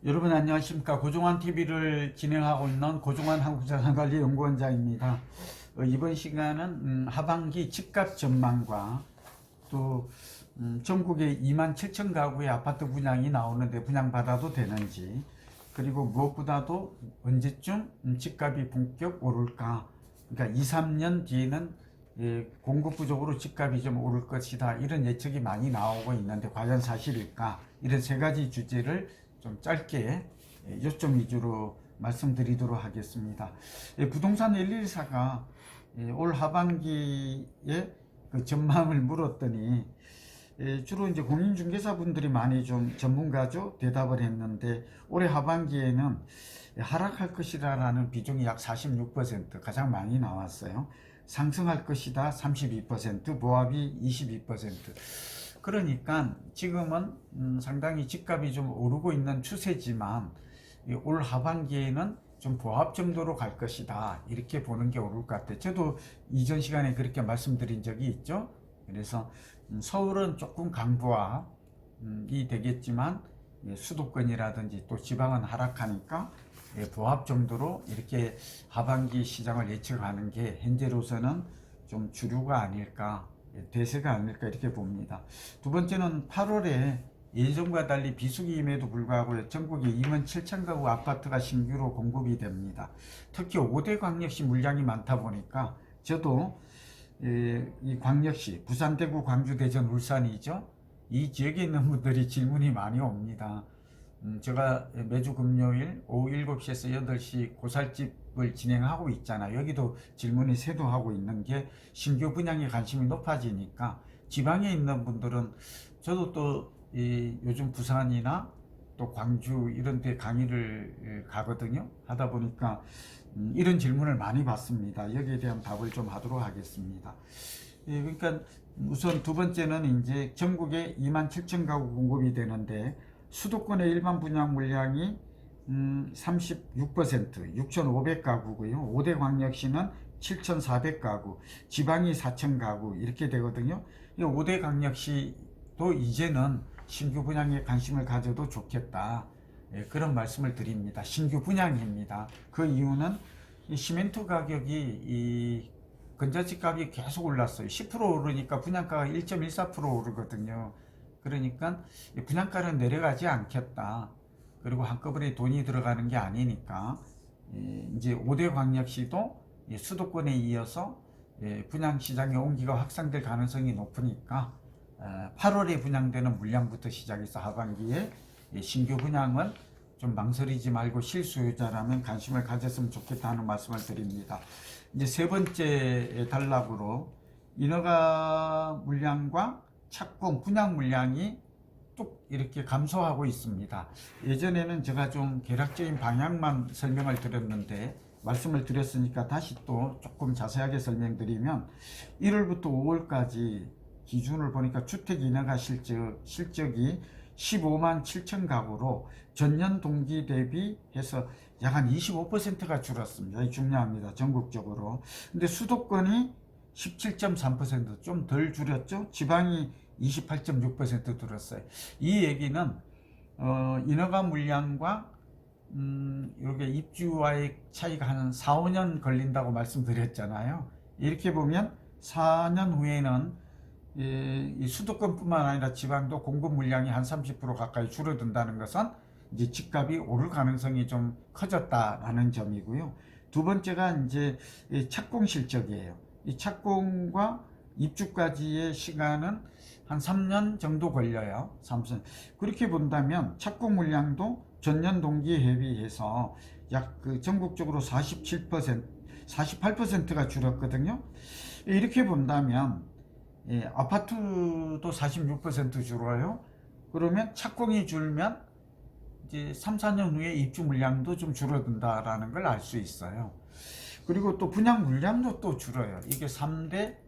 여러분 안녕하십니까. 고종환 TV를 진행하고 있는 고종환 한국자산관리연구원장입니다. 이번 시간은 하반기 집값 전망과 또 전국에 27,000 가구의 아파트 분양이 나오는데 분양받아도 되는지, 그리고 무엇보다도 언제쯤 집값이 본격 오를까, 그러니까 2, 3년 뒤에는 공급 부족으로 집값이 좀 오를 것이다, 이런 예측이 많이 나오고 있는데 과연 사실일까, 이런 세 가지 주제를 좀 짧게 요점 위주로 말씀드리도록 하겠습니다. 부동산 114가 올 하반기에 그 전망을 물었더니 주로 이제 공인중개사분들이 많이 좀 전문가죠 대답을 했는데, 올해 하반기에는 하락할 것이라는 비중이 약 46% 가장 많이 나왔어요. 상승할 것이다 32%, 보합이 22%. 그러니까 지금은 상당히 집값이 좀 오르고 있는 추세지만 올 하반기에는 좀 보합 정도로 갈 것이다, 이렇게 보는 게 옳을 것 같아요. 저도 이전 시간에 그렇게 말씀드린 적이 있죠. 그래서 서울은 조금 강보합이 되겠지만 수도권이라든지 또 지방은 하락하니까 보합 정도로 이렇게 하반기 시장을 예측하는 게 현재로서는 좀 주류가 아닐까, 대세가 아닐까, 이렇게 봅니다. 두 번째는 8월에 예전과 달리 비수기임에도 불구하고 전국에 27,000 가구 아파트가 신규로 공급이 됩니다. 특히 5대 광역시 물량이 많다 보니까 저도 이 광역시 부산, 대구, 광주, 대전, 울산이죠. 이 지역에 있는 분들이 질문이 많이 옵니다. 제가 매주 금요일 오후 7시에서 8시 고살집을 진행하고 있잖아요. 여기도 질문이 쇄도하고 있는 게 신규 분양에 관심이 높아지니까 지방에 있는 분들은, 저도 또 요즘 부산이나 또 광주 이런 데 강의를 가거든요. 하다 보니까 이런 질문을 많이 받습니다. 여기에 대한 답을 좀 하도록 하겠습니다. 그러니까 우선 두 번째는 이제 전국에 27,000 가구 공급이 되는데, 수도권의 일반 분양 물량이 36%, 6,500 가구고요. 5대 광역시는 7,400 가구, 지방이 4,000 가구 이렇게 되거든요. 5대 광역시도 이제는 신규 분양에 관심을 가져도 좋겠다, 그런 말씀을 드립니다. 신규 분양입니다. 그 이유는 이 시멘트 가격이, 이 건자재 값이 계속 올랐어요. 10% 오르니까 분양가가 1.14% 오르거든요. 그러니까 분양가는 내려가지 않겠다. 그리고 한꺼번에 돈이 들어가는 게 아니니까 이제 5대 광역시도 수도권에 이어서 분양시장의 온기가 확산될 가능성이 높으니까 8월에 분양되는 물량부터 시작해서 하반기에 신규 분양은 좀 망설이지 말고 실수요자라면 관심을 가졌으면 좋겠다는 말씀을 드립니다. 이제 세 번째 단락으로 인허가 물량과 착공 분양 물량이 뚝 이렇게 감소하고 있습니다. 예전에는 제가 좀 개략적인 방향만 설명을 드렸는데, 말씀을 드렸으니까 다시 또 조금 자세하게 설명드리면, 1월부터 5월까지 기준을 보니까 주택 인허가 실적이 15만 7천 가구로 전년 동기 대비해서 약 한 25%가 줄었습니다. 중요합니다. 전국적으로. 근데 수도권이 17.3%, 좀 덜 줄였죠. 지방이 28.6% 줄었어요. 이 얘기는 인허가 물량과 이렇게 입주와의 차이가 한 4, 5년 걸린다고 말씀드렸잖아요. 이렇게 보면 4년 후에는 이 수도권뿐만 아니라 지방도 공급 물량이 한 30% 가까이 줄어든다는 것은 이제 집값이 오를 가능성이 좀 커졌다라는 점이고요. 두 번째가 이제 착공 실적이에요. 이 착공과 입주까지의 시간은 한 3년 정도 걸려요. 3년. 그렇게 본다면 착공 물량도 전년 동기에 대비해서 약 전국적으로 47%, 48%가 줄었거든요. 이렇게 본다면 아파트도 46% 줄어요. 그러면 착공이 줄면 이제 3, 4년 후에 입주 물량도 좀 줄어든다라는 걸 알 수 있어요. 그리고 또 분양 물량도 또 줄어요. 이게 3대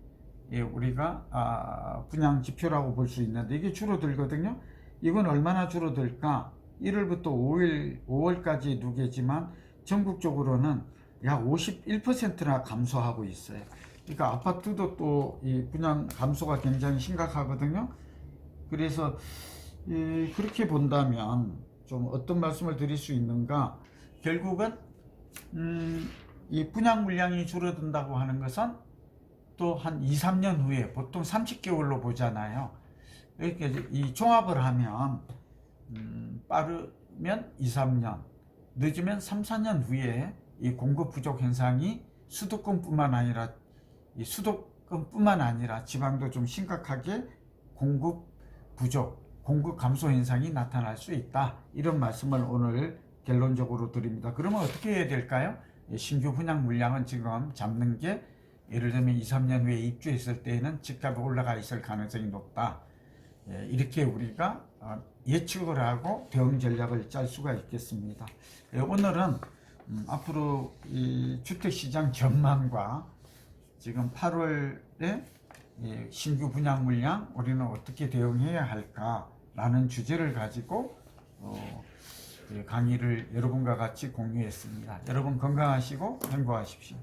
우리가 분양 지표라고 볼 수 있는데, 이게 줄어들거든요. 이건 얼마나 줄어들까? 1월부터 5월까지 누계지만 전국적으로는 약 51%나 감소하고 있어요. 그러니까 아파트도 또 이 분양 감소가 굉장히 심각하거든요. 그래서 그렇게 본다면 좀 어떤 말씀을 드릴 수 있는가? 결국은 이 분양 물량이 줄어든다고 하는 것은 또 한 2, 3년 후에 보통 30개월로 보잖아요. 이렇게 이 종합을 하면 빠르면 2, 3년, 늦으면 3, 4년 후에 이 공급 부족 현상이 수도권뿐만 아니라 이 수도권뿐만 아니라 지방도 좀 심각하게 공급 부족, 공급 감소 현상이 나타날 수 있다. 이런 말씀을 오늘 결론적으로 드립니다. 그러면 어떻게 해야 될까요? 신규 분양 물량은 지금 잡는 게 예를 들면 2, 3년 후에 입주했을 때에는 집값이 올라가 있을 가능성이 높다. 이렇게 우리가 예측을 하고 대응 전략을 짤 수가 있겠습니다. 오늘은 앞으로 이 주택시장 전망과 지금 8월에 신규 분양 물량 우리는 어떻게 대응해야 할까라는 주제를 가지고 강의를 여러분과 같이 공유했습니다. 여러분 건강하시고 행복하십시오.